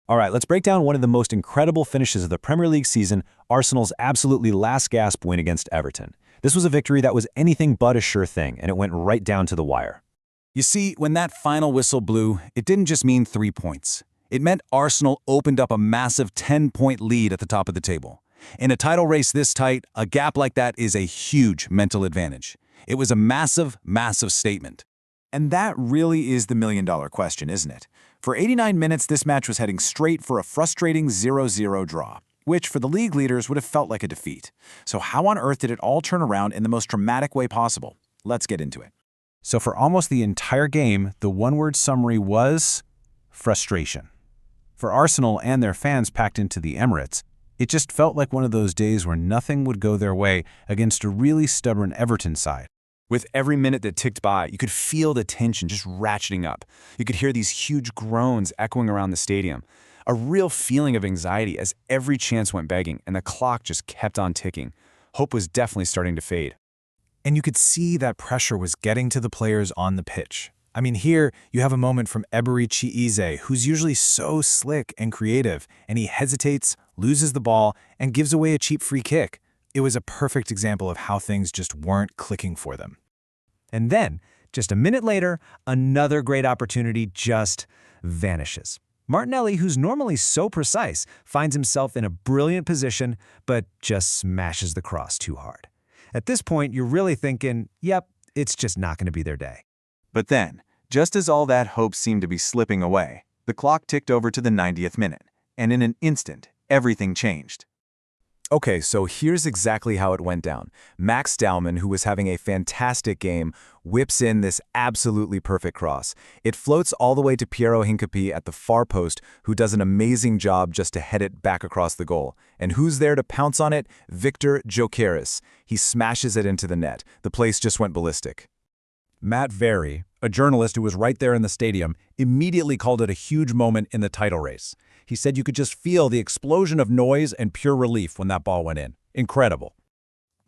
All right, let's break down one of the most incredible finishes of the Premier League season, Arsenal's absolutely last-gasp win against Everton. This was a victory that was anything but a sure thing, and it went right down to the wire. You see, when that final whistle blew, it didn't just mean 3 points. It meant Arsenal opened up a massive 10-point lead at the top of the table. In a title race this tight, a gap like that is a huge mental advantage. It was a massive, massive statement. And that really is the million-dollar question, isn't it? For 89 minutes, this match was heading straight for a frustrating 0-0 draw, which for the league leaders would have felt like a defeat. So how on earth did it all turn around in the most dramatic way possible? Let's get into it. So for almost the entire game, the one-word summary was frustration. For Arsenal and their fans packed into the Emirates, it just felt like one of those days where nothing would go their way against a really stubborn Everton side. With every minute that ticked by, you could feel the tension just ratcheting up. You could hear these huge groans echoing around the stadium. A real feeling of anxiety as every chance went begging and the clock just kept on ticking. Hope was definitely starting to fade. And you could see that pressure was getting to the players on the pitch. I mean, here you have a moment from Eberechi Eze, who's usually so slick and creative, and he hesitates, loses the ball, and gives away a cheap free kick. It was a perfect example of how things just weren't clicking for them. And then, just a minute later, another great opportunity just vanishes. Martinelli, who's normally so precise, finds himself in a brilliant position, but just smashes the cross too hard. At this point, you're really thinking, yep, it's just not going to be their day. But then, just as all that hope seemed to be slipping away, the clock ticked over to the 90th minute, and in an instant, everything changed. Okay, so here's exactly how it went down. Max Dowman, who was having a fantastic game, whips in this absolutely perfect cross. It floats all the way to Piero Hincapié at the far post, who does an amazing job just to head it back across the goal. And who's there to pounce on it? Victor Gyökeres. He smashes it into the net. The place just went ballistic. Matt Very, a journalist who was right there in the stadium, immediately called it a huge moment in the title race. He said you could just feel the explosion of noise and pure relief when that ball went in. Incredible.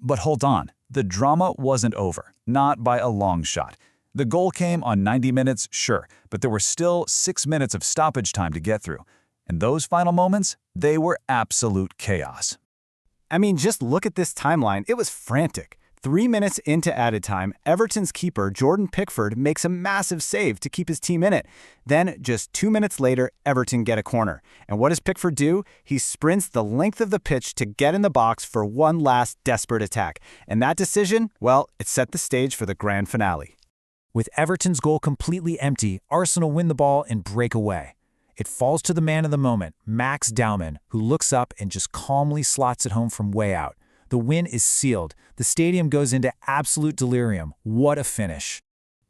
But hold on, the drama wasn't over, not by a long shot. The goal came on 90 minutes, sure, but there were still 6 minutes of stoppage time to get through. And those final moments, they were absolute chaos. I mean, just look at this timeline. It was frantic. 3 minutes into added time, Everton's keeper, Jordan Pickford, makes a massive save to keep his team in it. Then, just 2 minutes later, Everton get a corner. And what does Pickford do? He sprints the length of the pitch to get in the box for one last desperate attack. And that decision, well, it set the stage for the grand finale. With Everton's goal completely empty, Arsenal win the ball and break away. It falls to the man of the moment, Max Dowman, who looks up and just calmly slots it home from way out. The win is sealed. The stadium goes into absolute delirium. What a finish.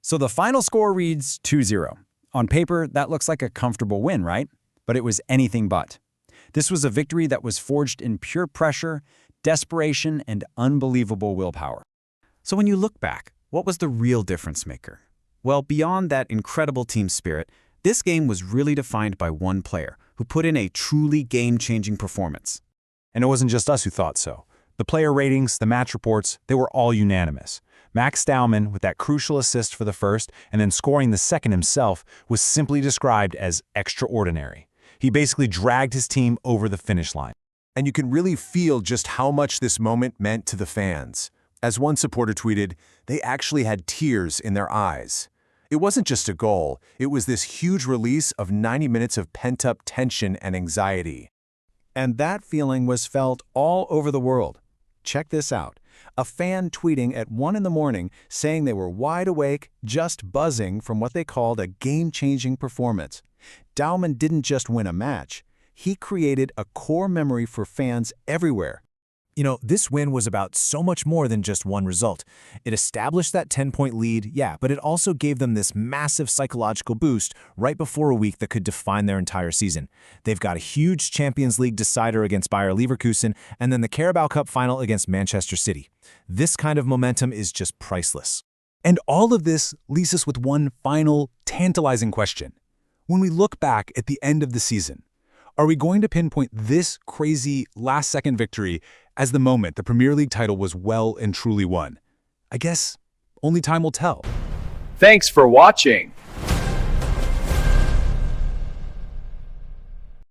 So the final score reads 2-0. On paper, that looks like a comfortable win, right? But it was anything but. This was a victory that was forged in pure pressure, desperation, and unbelievable willpower. So when you look back, what was the real difference maker? Well, beyond that incredible team spirit, this game was really defined by one player who put in a truly game-changing performance. And it wasn't just us who thought so. The player ratings, the match reports, they were all unanimous. Max Dowman, with that crucial assist for the first and then scoring the second himself, was simply described as extraordinary. He basically dragged his team over the finish line. And you can really feel just how much this moment meant to the fans. As one supporter tweeted, they actually had tears in their eyes. It wasn't just a goal, it was this huge release of 90 minutes of pent-up tension and anxiety. And that feeling was felt all over the world. Check this out. A fan tweeting at 1 in the morning saying they were wide awake, just buzzing from what they called a game-changing performance. Dowman didn't just win a match. He created a core memory for fans everywhere. You know, this win was about so much more than just one result. It established that 10-point lead, yeah, but it also gave them this massive psychological boost right before a week that could define their entire season. They've got a huge Champions League decider against Bayer Leverkusen and then the Carabao Cup final against Manchester City. This kind of momentum is just priceless. And all of this leaves us with one final, tantalizing question. When we look back at the end of the season, are we going to pinpoint this crazy last-second victory as the moment the Premier League title was well and truly won? I guess only time will tell. Thanks for watching.